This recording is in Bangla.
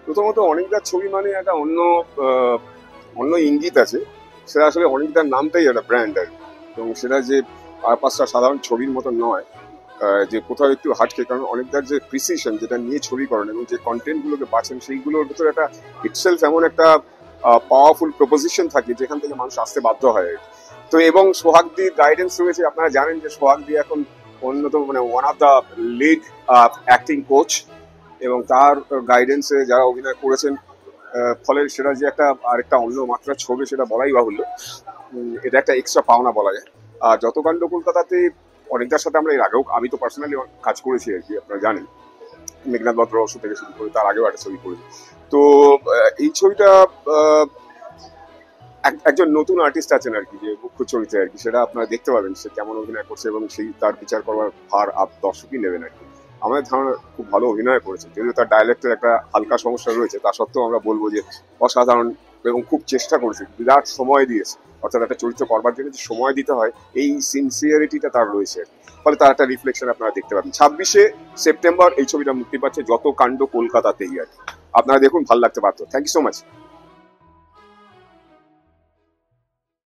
প্রথমত অনিকদার ছবি মানে একটা অন্য ইঙ্গিত আছে। সেটা আসলে অনিকদার নামটাই একটা ব্র্যান্ড আর কি। এবং সেটা যে আর পাঁচটা সাধারণ ছবির মতো নয়, যে কোথাও একটু হাটকে, কারণ অনেকটার যে প্রিসিশন যেটা নিয়ে ছবি করেন এবং যে কন্টেন্ট গুলোকে বাঁচেন সেইগুলোর ভিতরে একটা ইটসেলফ এমন একটা পাওয়ারফুল প্রপোজিশন থাকে যেখান থেকে মানুষ আসতে বাধ্য হয়। তো এবং সোহাগদির গাইডেন্স রয়েছে। আপনারা জানেন যে সোহাগদি এখন অন্যতম মানে one of the lead acting coach, এবং তার গাইডেন্সে যারা অভিনয় করেছেন, ফলে সেটা যে একটা আরেকটা অন্য মাত্রার ছবি সেটা বলাই বাহুল্য। এটা একটা এক্সট্রা পাওনা বলা যায়। আর যত কাণ্ড কলকাতাতে অনেকটার সাথে আমরা এর আগেও, আমি তো পার্সোনালি কাজ করেছি আর কি, আপনারা জানেন মেঘনাথ বদ্র রহস্য থেকে শুরু করে তার আগেও একটা ছবি করেছি। তো এই ছবিটা একজন নতুন আর্টিস্ট আছেন আর কি, যে মুখ্য চরিত্রে আর কি, সেটা আপনারা দেখতে পাবেন সে কেমন অভিনয় করছে, এবং সেই তার বিচার করবার ভার দর্শকই নেবেন আর কি। আমাদের ধারণা খুব ভালো অভিনয় করেছে, যদিও তার ডায়ালেক্টের একটা হালকা সমস্যা রয়েছে, তা সত্ত্বেও আমরা বলবো যে অসাধারণ, এবং খুব চেষ্টা করেছে, বিরাট সময় দিয়েছে। অর্থাৎ একটা চরিত্র করবার জন্য যে সময় দিতে হয়, এই সিনসিয়ারিটিটা তার রয়েছে, ফলে তার একটা রিফ্লেকশন আপনারা দেখতে পাবেন। 26শে সেপ্টেম্বর এই ছবিটা মুক্তি পাচ্ছে, যত কাণ্ড কলকাতাতেই আর কি। আপনারা দেখুন, ভালো লাগতে পারতো। Thank you so much.